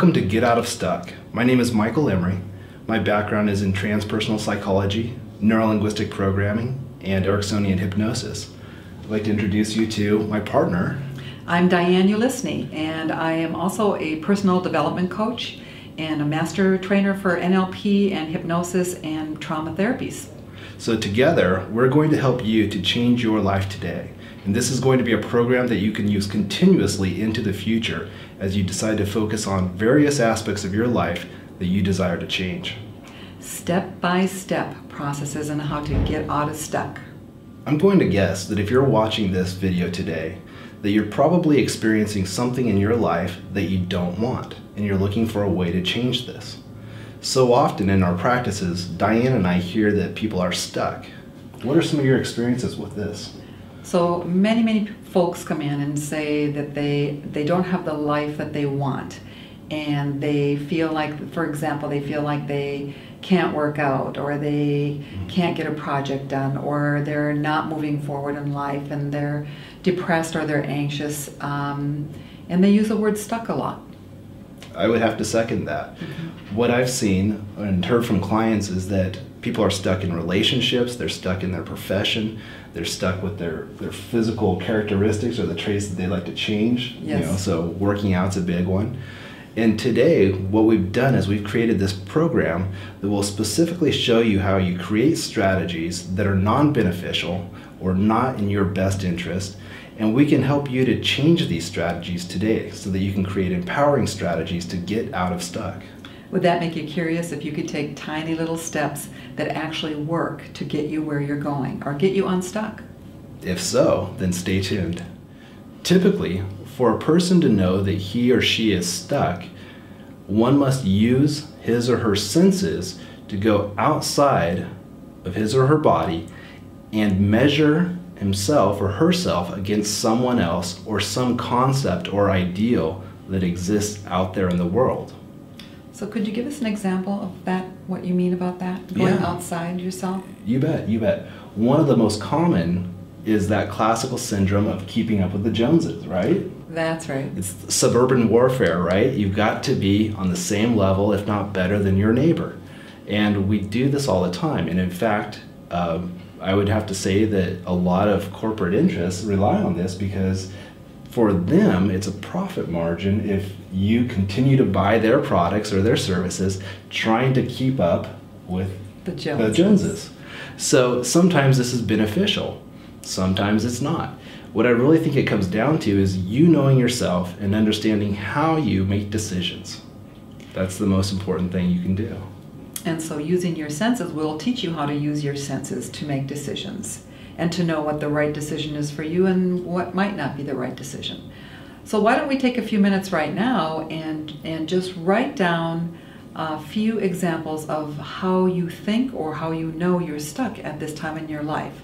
Welcome to Get Out of Stuck. My name is Michael Emery. My background is in transpersonal psychology, neurolinguistic programming, and Ericksonian hypnosis. I'd like to introduce you to my partner. I'm Diane Ulicsni, and I am also a personal development coach and a master trainer for NLP and hypnosis and trauma therapies. So together, we're going to help you to change your life today. And this is going to be a program that you can use continuously into the future as you decide to focus on various aspects of your life that you desire to change. Step-by-step processes on how to get out of stuck. I'm going to guess that if you're watching this video today, that you're probably experiencing something in your life that you don't want, and you're looking for a way to change this. So often in our practices, Diane and I hear that people are stuck. What are some of your experiences with this? So many folks come in and say that they don't have the life that they want, and they feel like, for example, they feel like they can't work out, or they can't get a project done, or they're not moving forward in life, and they're depressed or they're anxious, and they use the word stuck a lot. I would have to second that. What I've seen and heard from clients is that people are stuck in relationships, they're stuck in their profession, they're stuck with their physical characteristics or the traits that they like to change. Yes. So working out's a big one. And today, what we've done is we've created this program that will specifically show you how you create strategies that are non-beneficial or not in your best interest, and we can help you to change these strategies today so that you can create empowering strategies to get out of stuck. Would that make you curious if you could take tiny little steps that actually work to get you where you're going or get you unstuck? If so, then stay tuned. Typically, for a person to know that he or she is stuck, one must use his or her senses to go outside of his or her body and measure himself or herself against someone else or some concept or ideal that exists out there in the world. So could you give us an example of that, what you mean about that, going outside yourself? You bet, you bet. One of the most common is that classical syndrome of keeping up with the Joneses, right? That's right. It's suburban warfare, right? You've got to be on the same level, if not better, than your neighbor. And we do this all the time. And in fact, I would have to say that a lot of corporate interests rely on this because for them, it's a profit margin if you continue to buy their products or their services trying to keep up with the Joneses. So sometimes this is beneficial, sometimes it's not. What I really think it comes down to is you knowing yourself and understanding how you make decisions. That's the most important thing you can do. And so using your senses will teach you how to use your senses to make decisions and to know what the right decision is for you and what might not be the right decision. So why don't we take a few minutes right now and just write down a few examples of how you think or how you know you're stuck at this time in your life.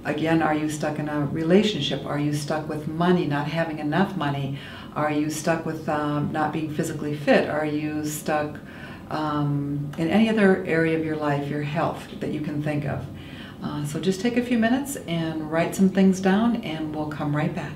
Again, are you stuck in a relationship? Are you stuck with money, not having enough money? Are you stuck with not being physically fit? Are you stuck in any other area of your life, your health, that you can think of? So just take a few minutes and write some things down, and we'll come right back.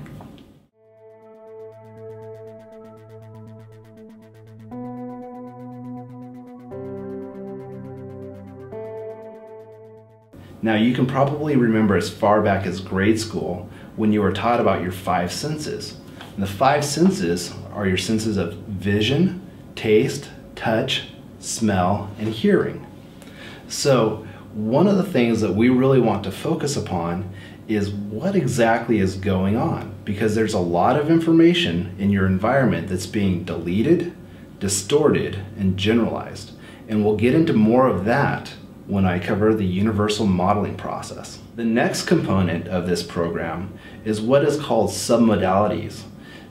Now, you can probably remember as far back as grade school when you were taught about your five senses. And the five senses are your senses of vision, taste, touch, smell, and hearing. So one of the things that we really want to focus upon is what exactly is going on, because there's a lot of information in your environment that's being deleted, distorted, and generalized. And we'll get into more of that when I cover the universal modeling process. The next component of this program is what is called submodalities.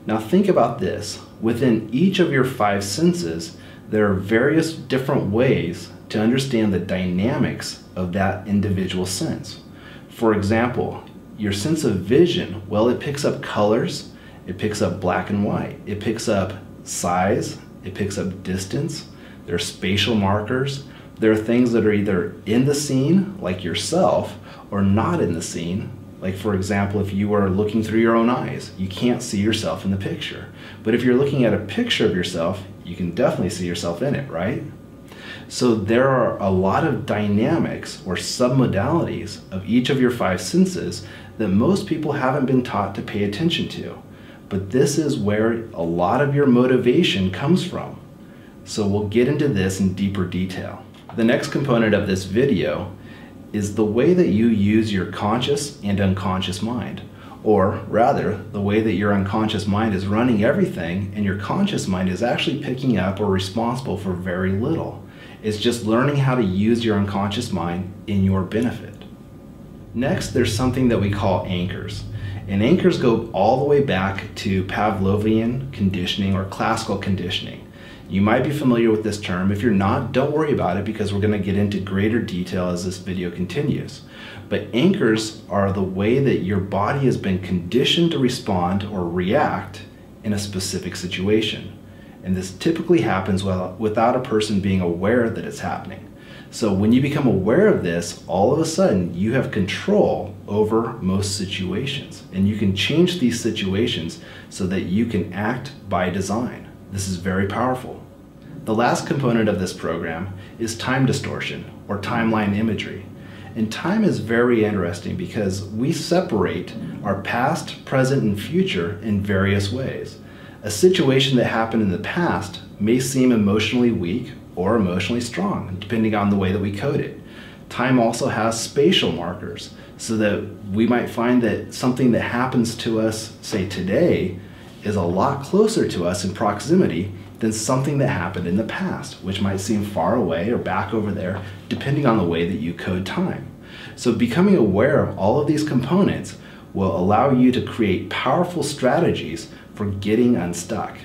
Now think about this. Within each of your five senses, there are various different ways to understand the dynamics of that individual sense. For example, your sense of vision, well, it picks up colors, it picks up black and white, it picks up size, it picks up distance, there are spatial markers, there are things that are either in the scene, like yourself, or not in the scene, Like, for example, if you are looking through your own eyes, you can't see yourself in the picture. But if you're looking at a picture of yourself, You can definitely see yourself in it, right? So there are a lot of dynamics or submodalities of each of your 5 senses that most people haven't been taught to pay attention to. But this is where a lot of your motivation comes from. So we'll get into this in deeper detail. The next component of this video is the way that you use your conscious and unconscious mind. Or rather, the way that your unconscious mind is running everything and your conscious mind is actually picking up or responsible for very little. It's just learning how to use your unconscious mind in your benefit. Next, there's something that we call anchors. And anchors go all the way back to Pavlovian conditioning or classical conditioning. You might be familiar with this term. If you're not, don't worry about it because we're going to get into greater detail as this video continues. But anchors are the way that your body has been conditioned to respond or react in a specific situation. And this typically happens without a person being aware that it's happening. So when you become aware of this, all of a sudden you have control over most situations. And you can change these situations so that you can act by design. This is very powerful. The last component of this program is time distortion or timeline imagery. And time is very interesting because we separate our past, present, and future in various ways. A situation that happened in the past may seem emotionally weak or emotionally strong, depending on the way that we code it. Time also has spatial markers, so that we might find that something that happens to us, say today, is a lot closer to us in proximity than something that happened in the past, which might seem far away or back over there, depending on the way that you code time. So becoming aware of all of these components will allow you to create powerful strategies for getting unstuck.